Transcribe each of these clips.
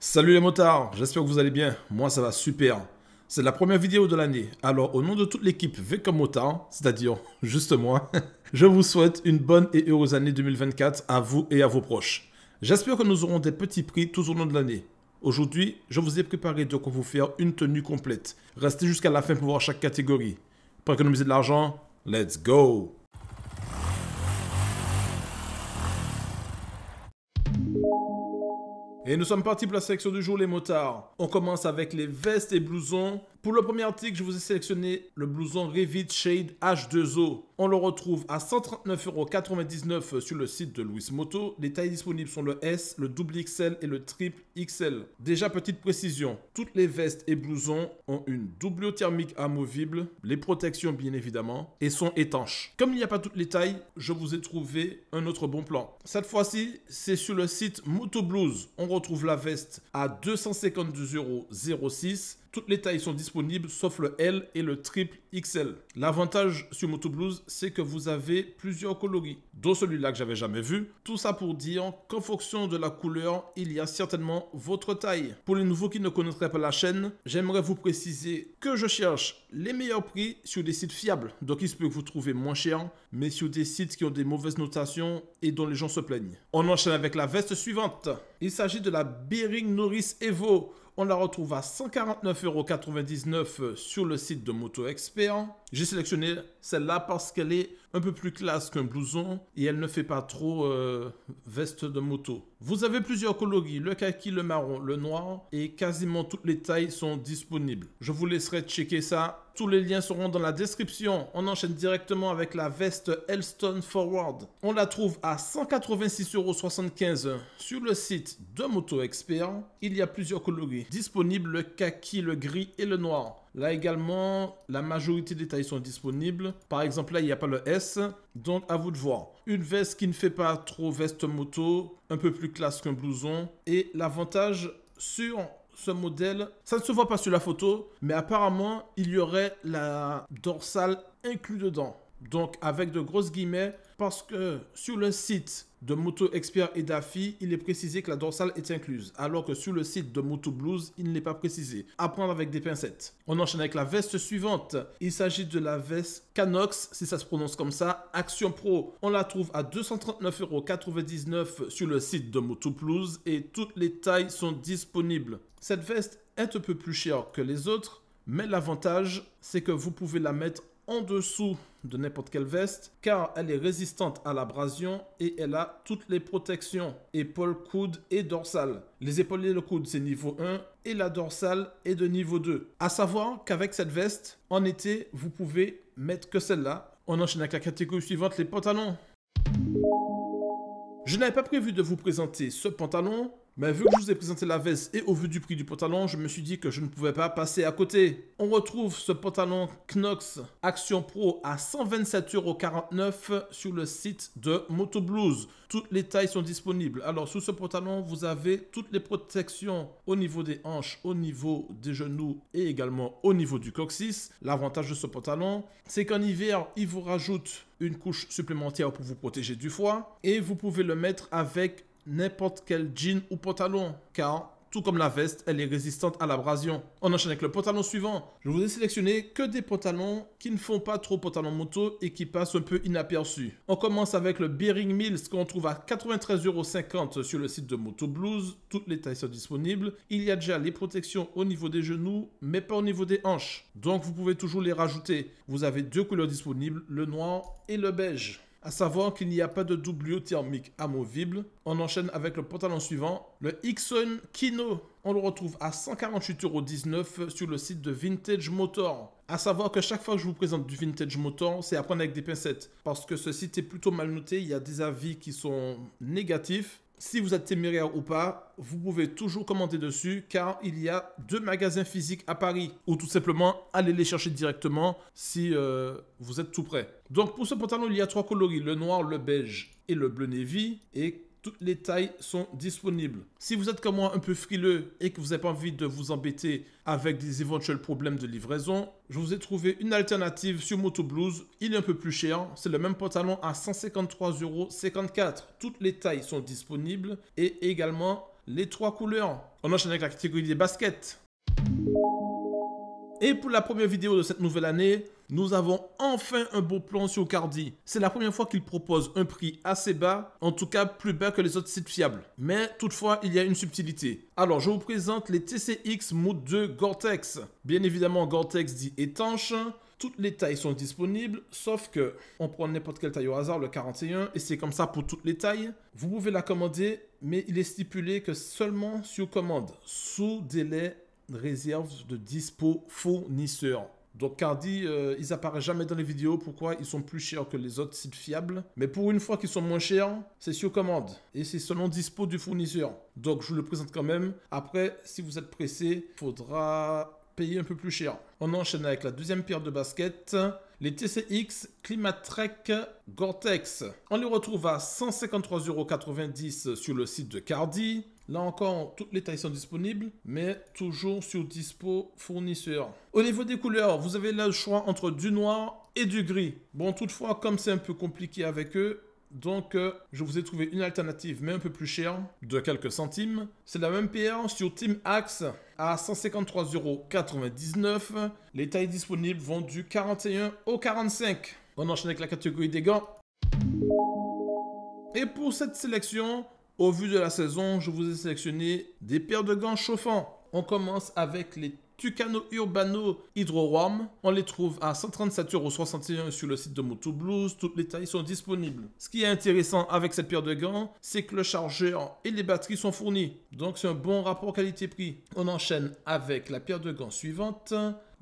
Salut les motards, j'espère que vous allez bien, moi ça va super. C'est la première vidéo de l'année, alors au nom de toute l'équipe V comme motard, c'est-à-dire juste moi, je vous souhaite une bonne et heureuse année 2024 à vous et à vos proches. J'espère que nous aurons des petits prix tout au long de l'année. Aujourd'hui, je vous ai préparé de quoi vous faire une tenue complète. Restez jusqu'à la fin pour voir chaque catégorie. Pour économiser de l'argent, let's go! Et nous sommes partis pour la sélection du jour, les motards. On commence avec les vestes et blousons. Pour le premier article, je vous ai sélectionné le blouson Revit Shade H2O. On le retrouve à 139,99 € sur le site de Louis Moto. Les tailles disponibles sont le S, le double XL et le triple XL. Déjà, petite précision, toutes les vestes et blousons ont une doublure thermique amovible, les protections bien évidemment, et sont étanches. Comme il n'y a pas toutes les tailles, je vous ai trouvé un autre bon plan. Cette fois-ci, c'est sur le site Moto Blues. On retrouve la veste à 252,06 €. Toutes les tailles sont disponibles sauf le L et le triple XL. L'avantage sur Moto Blues, c'est que vous avez plusieurs coloris, dont celui-là que j'avais jamais vu. Tout ça pour dire qu'en fonction de la couleur, il y a certainement votre taille. Pour les nouveaux qui ne connaîtraient pas la chaîne, j'aimerais vous préciser que je cherche les meilleurs prix sur des sites fiables. Donc il se peut que vous trouvez moins cher, mais sur des sites qui ont des mauvaises notations et dont les gens se plaignent. On enchaîne avec la veste suivante. Il s'agit de la Bering Norris Evo. On la retrouve à 149,99 € sur le site de Moto Expert. J'ai sélectionné celle-là parce qu'elle est un peu plus classe qu'un blouson et elle ne fait pas trop veste de moto. Vous avez plusieurs coloris, le kaki, le marron, le noir et quasiment toutes les tailles sont disponibles. Je vous laisserai checker ça. Tous les liens seront dans la description. On enchaîne directement avec la veste Elston Forward. On la trouve à 186,75 € sur le site de Moto Expert. Il y a plusieurs coloris disponibles, le kaki, le gris et le noir. Là également, la majorité des tailles sont disponibles. Par exemple, là, il n'y a pas le S, donc à vous de voir. Une veste qui ne fait pas trop veste moto, un peu plus classe qu'un blouson. Et l'avantage sur ce modèle, ça ne se voit pas sur la photo, mais apparemment, il y aurait la dorsale inclus dedans. Donc avec de grosses guillemets, parce que sur le site de Moto Expert et DAFI, il est précisé que la dorsale est incluse, alors que sur le site de Moto Blues, il n'est pas précisé. À prendre avec des pincettes. On enchaîne avec la veste suivante. Il s'agit de la veste Canox, si ça se prononce comme ça, Action Pro. On la trouve à 239,99 € sur le site de Moto Blues et toutes les tailles sont disponibles. Cette veste est un peu plus chère que les autres, mais l'avantage, c'est que vous pouvez la mettre en dessous de n'importe quelle veste car elle est résistante à l'abrasion et elle a toutes les protections épaules, coudes et dorsale. Les épaules et le coude c'est niveau 1 et la dorsale est de niveau 2. À savoir qu'avec cette veste, en été, vous pouvez mettre que celle-là. On enchaîne avec la catégorie suivante, les pantalons. Je n'avais pas prévu de vous présenter ce pantalon, mais vu que je vous ai présenté la veste et au vu du prix du pantalon, je me suis dit que je ne pouvais pas passer à côté. On retrouve ce pantalon Knox Action Pro à 127,49 € sur le site de Moto Blues. Toutes les tailles sont disponibles. Alors sous ce pantalon, vous avez toutes les protections au niveau des hanches, au niveau des genoux et également au niveau du coccyx. L'avantage de ce pantalon, c'est qu'en hiver, il vous rajoute une couche supplémentaire pour vous protéger du froid et vous pouvez le mettre avec n'importe quel jean ou pantalon, car tout comme la veste, elle est résistante à l'abrasion. On enchaîne avec le pantalon suivant. Je vous ai sélectionné que des pantalons qui ne font pas trop pantalon moto et qui passent un peu inaperçus. On commence avec le Bering Mills qu'on trouve à 93,50 € sur le site de Moto Blues. Toutes les tailles sont disponibles. Il y a déjà les protections au niveau des genoux, mais pas au niveau des hanches. Donc vous pouvez toujours les rajouter. Vous avez deux couleurs disponibles, le noir et le beige. À savoir qu'il n'y a pas de doublure thermique amovible. On enchaîne avec le pantalon suivant, le Ixon Kino. On le retrouve à 148,19 € sur le site de Vintage Motor. À savoir que chaque fois que je vous présente du Vintage Motor, c'est à prendre avec des pincettes. Parce que ce site est plutôt mal noté, il y a des avis qui sont négatifs. Si vous êtes téméraire ou pas, vous pouvez toujours commander dessus car il y a 2 magasins physiques à Paris ou tout simplement allez les chercher directement si vous êtes tout prêt. Donc pour ce pantalon, il y a 3 coloris, le noir, le beige et le bleu navy et toutes les tailles sont disponibles. Si vous êtes comme moi un peu frileux et que vous n'avez pas envie de vous embêter avec des éventuels problèmes de livraison, je vous ai trouvé une alternative sur Moto Blues. Il est un peu plus cher. C'est le même pantalon à 153,54 €. Toutes les tailles sont disponibles et également les 3 couleurs. On enchaîne avec la catégorie des baskets. Et pour la première vidéo de cette nouvelle année, nous avons enfin un beau plan sur Cardi. C'est la première fois qu'il propose un prix assez bas, en tout cas plus bas que les autres sites fiables. Mais toutefois, il y a une subtilité. Alors, je vous présente les TCX Mood 2 Gore-Tex. Bien évidemment, Gore-Tex dit étanche. Toutes les tailles sont disponibles, sauf que on prend n'importe quelle taille au hasard, le 41, et c'est comme ça pour toutes les tailles. Vous pouvez la commander, mais il est stipulé que seulement sur commande, sous délai réserve de dispo fournisseur. Donc Cardi, ils apparaissent jamais dans les vidéos. Pourquoi? Ils sont plus chers que les autres sites fiables. Mais pour une fois qu'ils sont moins chers, c'est sur commande. Et c'est selon dispo du fournisseur. Donc je vous le présente quand même. Après, si vous êtes pressé, il faudra payer un peu plus cher. On enchaîne avec la deuxième paire de baskets. Les TCX Climatrek Gore-Tex. On les retrouve à 153,90 € sur le site de Cardi. Là encore, toutes les tailles sont disponibles, mais toujours sur dispo fournisseur. Au niveau des couleurs, vous avez là le choix entre du noir et du gris. Bon, toutefois, comme c'est un peu compliqué avec eux, donc je vous ai trouvé une alternative, mais un peu plus chère, de quelques centimes. C'est la même paire sur Team Axe à 153,99 €. Les tailles disponibles vont du 41 au 45. On enchaîne avec la catégorie des gants. Et pour cette sélection, au vu de la saison, je vous ai sélectionné des paires de gants chauffants. On commence avec les Tucano Urbano Hydro Warm. On les trouve à 137,61 € sur le site de Motoblues. Toutes les tailles sont disponibles. Ce qui est intéressant avec cette paire de gants, c'est que le chargeur et les batteries sont fournis. Donc c'est un bon rapport qualité-prix. On enchaîne avec la paire de gants suivante.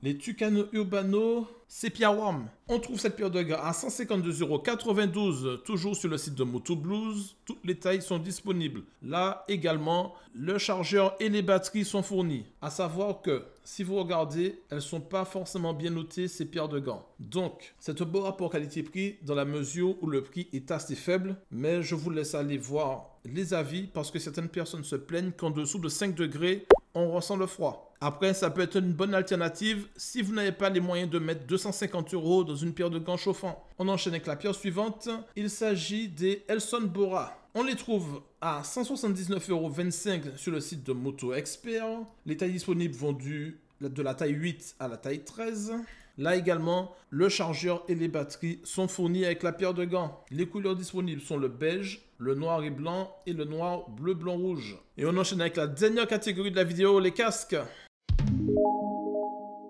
Les Tucano Urbano Sepia Warm. On trouve cette paire de gants à 152,92 €, toujours sur le site de Motoblues. Toutes les tailles sont disponibles. Là également, le chargeur et les batteries sont fournis. À savoir que, si vous regardez, elles ne sont pas forcément bien notées, ces paires de gants. Donc, c'est un beau rapport qualité-prix dans la mesure où le prix est assez faible. Mais je vous laisse aller voir les avis parce que certaines personnes se plaignent qu'en dessous de 5 degrés, on ressent le froid. Après, ça peut être une bonne alternative si vous n'avez pas les moyens de mettre 250 € dans une paire de gants chauffants. On enchaîne avec la paire suivante. Il s'agit des Elson Bora. On les trouve à 179,25 € sur le site de Moto Expert. Les tailles disponibles vont de la taille 8 à la taille 13. Là également, le chargeur et les batteries sont fournis avec la paire de gants. Les couleurs disponibles sont le beige, le noir et blanc et le noir bleu, blanc, rouge. Et on enchaîne avec la dernière catégorie de la vidéo, les casques.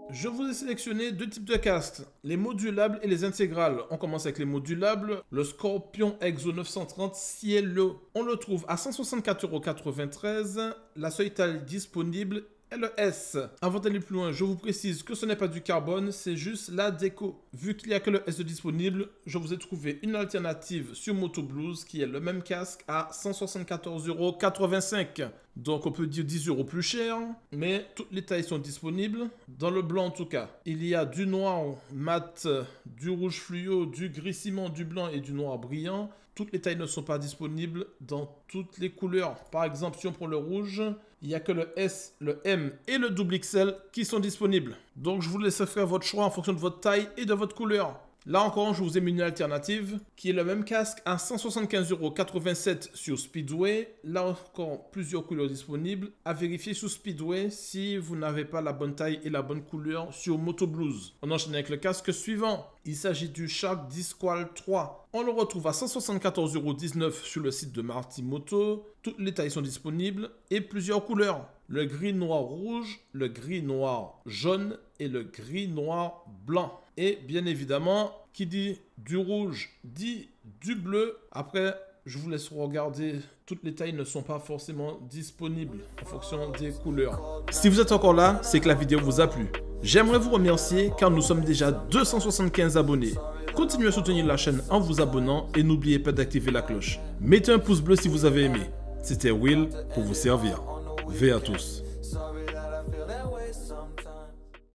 Je vous ai sélectionné deux types de casques, les modulables et les intégrales. On commence avec les modulables, le Scorpion Exo 930 Cielo. On le trouve à 164,93 €, la seule taille disponible est le S. Avant d'aller plus loin, je vous précise que ce n'est pas du carbone, c'est juste la déco. Vu qu'il n'y a que le S de disponible, je vous ai trouvé une alternative sur Motoblues qui est le même casque à 174,85 €. Donc on peut dire 10 € plus cher, mais toutes les tailles sont disponibles, dans le blanc en tout cas. Il y a du noir mat, du rouge fluo, du gris ciment, du blanc et du noir brillant. Toutes les tailles ne sont pas disponibles dans toutes les couleurs. Par exemple, si on prend le rouge, il n'y a que le S, le M et le XXL qui sont disponibles. Donc je vous laisse faire votre choix en fonction de votre taille et de votre couleur. Là encore, je vous ai mis une alternative qui est le même casque à 175,87 € sur Speedway. Là encore, plusieurs couleurs disponibles. À vérifier sur Speedway si vous n'avez pas la bonne taille et la bonne couleur sur Motoblues. On enchaîne avec le casque suivant. Il s'agit du Shark Disqual 3. On le retrouve à 174,19 € sur le site de Marty Moto. Toutes les tailles sont disponibles et plusieurs couleurs. Le gris noir rouge, le gris noir jaune et le gris noir blanc. Et bien évidemment, qui dit du rouge dit du bleu. Après, je vous laisse regarder. Toutes les tailles ne sont pas forcément disponibles en fonction des couleurs. Si vous êtes encore là, c'est que la vidéo vous a plu. J'aimerais vous remercier car nous sommes déjà 275 abonnés. Continuez à soutenir la chaîne en vous abonnant et n'oubliez pas d'activer la cloche. Mettez un pouce bleu si vous avez aimé. C'était Will pour vous servir. V à tous.